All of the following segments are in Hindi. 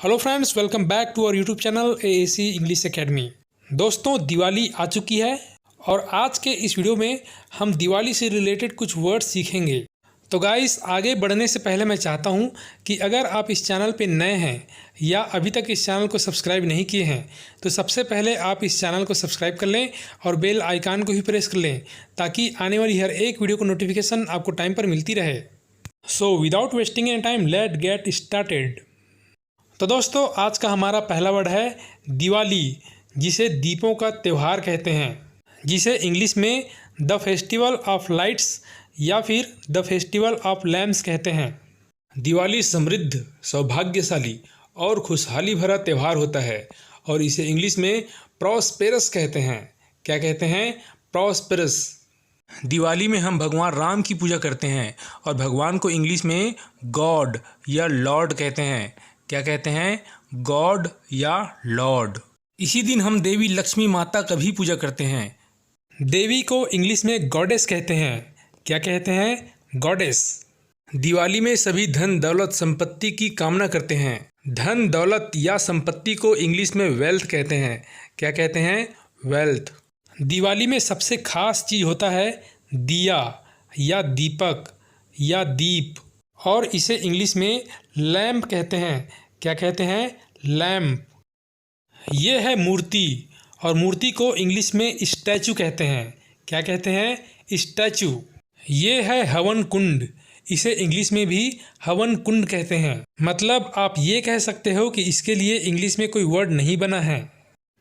Hello friends, welcome back to our YouTube channel AAC English academy. दोस्तों, दिवाली आ चुकी है और आज के इस वीडियो में हम दिवाली से रिलेटेड कुछ वर्ड्स सीखेंगे। तो गाइस, आगे बढ़ने से पहले मैं चाहता हूं कि अगर आप इस चैनल पे नए हैं या अभी तक इस चैनल को सब्सक्राइब नहीं किए हैं तो सबसे पहले आप इस चैनल को सब्सक्राइब कर लें और बेल आइकन को भी प्रेस कर लें ताकि आने वाली हर एक वीडियो को नोटिफिकेशन आपको टाइम पर मिलती रहे। So without wasting any time, let get started. तो दोस्तों, आज का हमारा पहला वर्ड है दिवाली, जिसे दीपों का त्यौहार कहते हैं, जिसे इंग्लिश में द फेस्टिवल ऑफ लाइट्स या फिर द फेस्टिवल ऑफ लैम्प्स कहते हैं। दिवाली समृद्ध, सौभाग्यशाली और खुशहाली भरा त्यौहार होता है और इसे इंग्लिश में प्रॉस्पेरस कहते हैं। क्या कहते हैं? प्रॉस्पेरस। दिवाली में हम भगवान राम की पूजा करते हैं और भगवान को इंग्लिश में गॉड या लॉर्ड कहते हैं। क्या कहते हैं? गॉड या लॉर्ड। इसी दिन हम देवी लक्ष्मी माता का भी पूजा करते हैं। देवी को इंग्लिश में गॉडेस कहते हैं। क्या कहते हैं? गॉडेस। दिवाली में सभी धन दौलत संपत्ति की कामना करते हैं। धन दौलत या संपत्ति को इंग्लिश में वेल्थ कहते हैं। क्या कहते हैं? वेल्थ। दिवाली में सबसे खास चीज़ होता है दिया या दीपक या दीप, और इसे इंग्लिश में लैम्प कहते हैं। क्या कहते हैं? लैम्प। ये है मूर्ति, और मूर्ति को इंग्लिश में स्टैचू कहते हैं। क्या कहते हैं? स्टैचू। ये है हवन कुंड, इसे इंग्लिश में भी हवन कुंड कहते हैं। मतलब आप ये कह सकते हो कि इसके लिए इंग्लिश में कोई वर्ड नहीं बना है।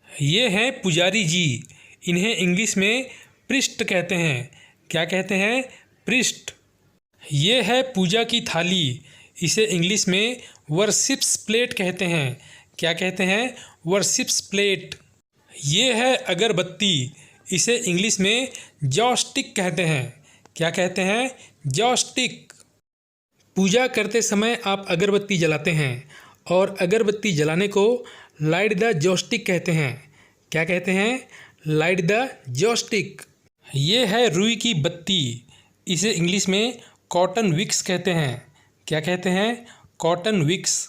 ये हैं पुजारी जी, इन्हें इंग्लिश में प्रिस्ट कहते हैं। क्या कहते हैं? प्रिस्ट। ये है पूजा की थाली, इसे इंग्लिश में वर्शिप्स प्लेट कहते हैं। क्या कहते हैं? Worships plate. ये है अगरबत्ती, इसे इंग्लिश में जॉस्टिक कहते हैं। क्या कहते हैं? जॉस्टिक। पूजा करते समय आप अगरबत्ती जलाते हैं और अगरबत्ती जलाने को लाइट द जॉस्टिक कहते हैं। क्या कहते हैं? Light the joss stick. ये है रुई की बत्ती, इसे इंग्लिश में कॉटन विक्स कहते हैं। क्या कहते हैं? Cotton wicks.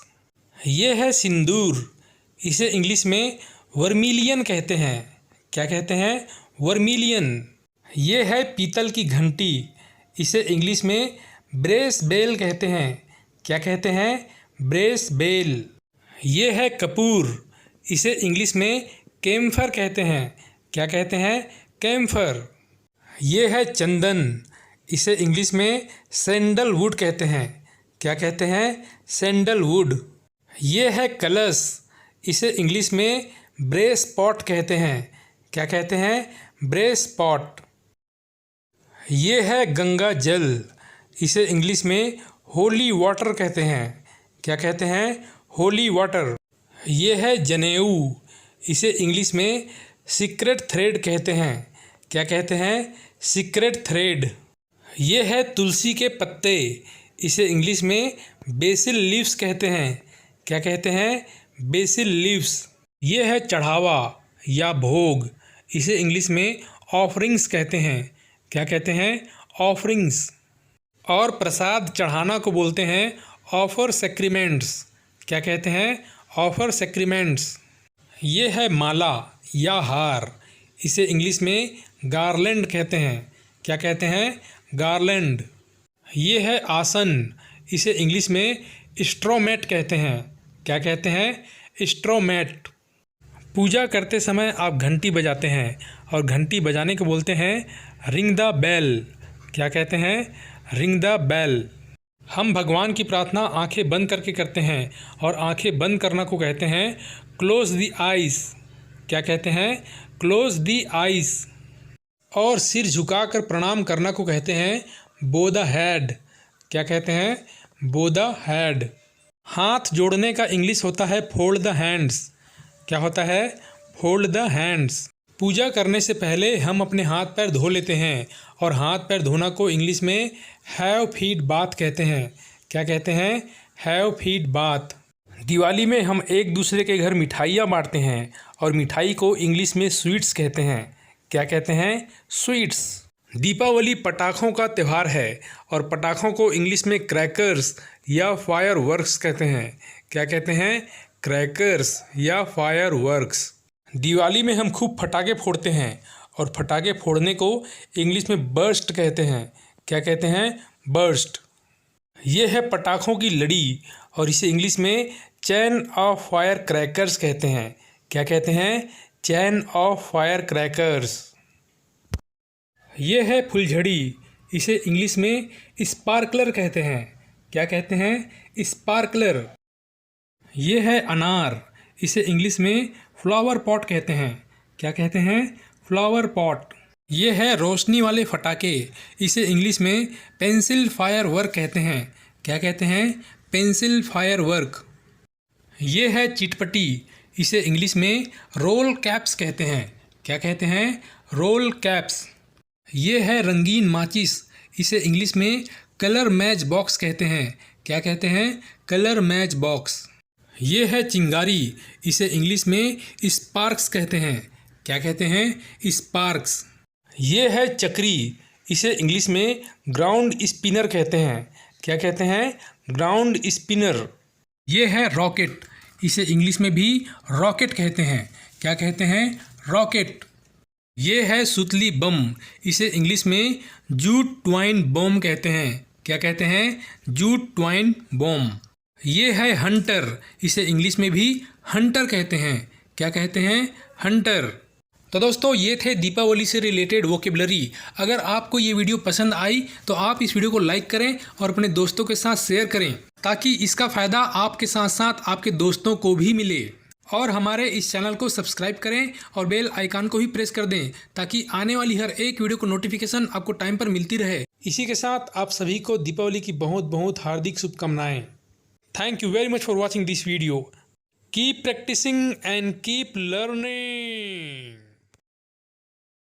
ये है सिंदूर, इसे इंग्लिश में वर्मिलियन कहते हैं। क्या कहते हैं? वर्मिलियन। ये है पीतल की घंटी, इसे इंग्लिश में ब्रेस बेल कहते हैं। क्या कहते हैं? Brass bell. ये है कपूर, इसे इंग्लिश में कैम्फर कहते हैं। क्या कहते हैं? कैम्फर। ये है चंदन, इसे इंग्लिश में सैंडलवुड कहते हैं। क्या कहते हैं? सैंडलवुड। ये है कलश, इसे इंग्लिश में ब्रेस पॉट कहते हैं। क्या कहते हैं? Brace pot. ये है गंगा जल, इसे इंग्लिश में होली वाटर कहते हैं। क्या कहते हैं? Holy water. ये है जनेऊ, इसे इंग्लिश में सीक्रेट थ्रेड कहते हैं। क्या कहते हैं? Secret thread. ये है तुलसी के पत्ते, इसे इंग्लिश में बेसिल लीव्स कहते हैं। क्या कहते हैं? BECIL leaves. ये है चढ़ावा या भोग, इसे इंग्लिश में ऑफरिंग्स कहते हैं। क्या कहते हैं? ऑफरिंग्स। और प्रसाद चढ़ाना को बोलते हैं ऑफर सेक्रीमेंट्स। क्या कहते हैं? ऑफर सेक्रीमेंट्स। ये है माला या हार, इसे इंग्लिश में गार्लैंड कहते हैं। क्या कहते हैं? गार्लैंड। ये है आसन, इसे इंग्लिश में स्ट्रोमैट कहते हैं। क्या कहते हैं? स्ट्रोमैट। पूजा करते समय आप घंटी बजाते हैं और घंटी बजाने को बोलते हैं रिंग द बेल। क्या कहते हैं? Ring the bell. हम भगवान की प्रार्थना आंखें बंद करके करते हैं और आंखें बंद करना को कहते हैं क्लोज द आइज़। क्या कहते हैं? Close the eyes. और सिर झुकाकर प्रणाम करना को कहते हैं बो द हेड। क्या कहते हैं? बो द हेड। हाथ जोड़ने का इंग्लिश होता है फोल्ड द हैंड्स। क्या होता है? Fold the hands. पूजा करने से पहले हम अपने हाथ पैर धो लेते हैं और हाथ पैर धोना को इंग्लिश में हैव फीट बाथ कहते हैं। क्या कहते हैं? Have feet bath. दिवाली में हम एक दूसरे के घर मिठाइयाँ बांटते हैं और मिठाई को इंग्लिश में स्वीट्स कहते हैं। क्या कहते हैं? स्वीट्स। दीपावली पटाखों का त्यौहार है और पटाखों को इंग्लिश में क्रैकर्स या फायर वर्क्स कहते हैं। क्या कहते हैं? क्रैकर्स या फायरवर्क्स। दिवाली में हम खूब फटाके फोड़ते हैं और फटाके फोड़ने को इंग्लिश में बर्स्ट कहते हैं। क्या कहते हैं? बर्स्ट। ये है पटाखों की लड़ी और इसे इंग्लिश में चैन ऑफ फायर क्रैकर्स कहते हैं। क्या कहते हैं? Chain of fire crackers. ये है फुलझड़ी, इसे इंग्लिश में स्पार्कलर कहते हैं। क्या कहते हैं? स्पार्कलर। ये है अनार, इसे इंग्लिश में फ्लावर पॉट कहते हैं। क्या कहते हैं? Flower pot. ये है रोशनी वाले फटाके, इसे इंग्लिश में पेंसिल फायर वर्क कहते हैं। क्या कहते हैं? Pencil fire work. ये है चिटपटी, इसे इंग्लिश में रोल कैप्स कहते हैं। क्या कहते हैं? Roll caps. ये है रंगीन माचिस, इसे इंग्लिश में कलर मैच बॉक्स कहते हैं। क्या कहते हैं? Colour match box. ये है चिंगारी, इसे इंग्लिश में स्पार्क्स कहते हैं। क्या कहते हैं? स्पार्क्स। ये है चक्री, इसे इंग्लिश में ग्राउंड स्पिनर कहते हैं। क्या कहते हैं? Ground spinner. ये है रॉकेट, इसे इंग्लिश में भी रॉकेट कहते हैं। क्या कहते हैं? रॉकेट। ये है सुतली बम, इसे इंग्लिश में जूट ट्वाइन बॉम्ब कहते हैं। क्या कहते हैं? Jute twine bomb. ये है हंटर, इसे इंग्लिश में भी हंटर कहते हैं। क्या कहते हैं? हंटर। तो दोस्तों, ये थे दीपावली से रिलेटेड वोकेबलरी। अगर आपको ये वीडियो पसंद आई तो आप इस वीडियो को लाइक करें और अपने दोस्तों के साथ शेयर करें, ताकि इसका फ़ायदा आपके साथ साथ आपके दोस्तों को भी मिले। और हमारे इस चैनल को सब्सक्राइब करें और बेल आइकन को भी प्रेस कर दें, ताकि आने वाली हर एक वीडियो को नोटिफिकेशन आपको टाइम पर मिलती रहे। इसी के साथ आप सभी को दीपावली की बहुत बहुत हार्दिक शुभकामनाएं। Thank you very much for watching this video. Keep practicing and keep learning.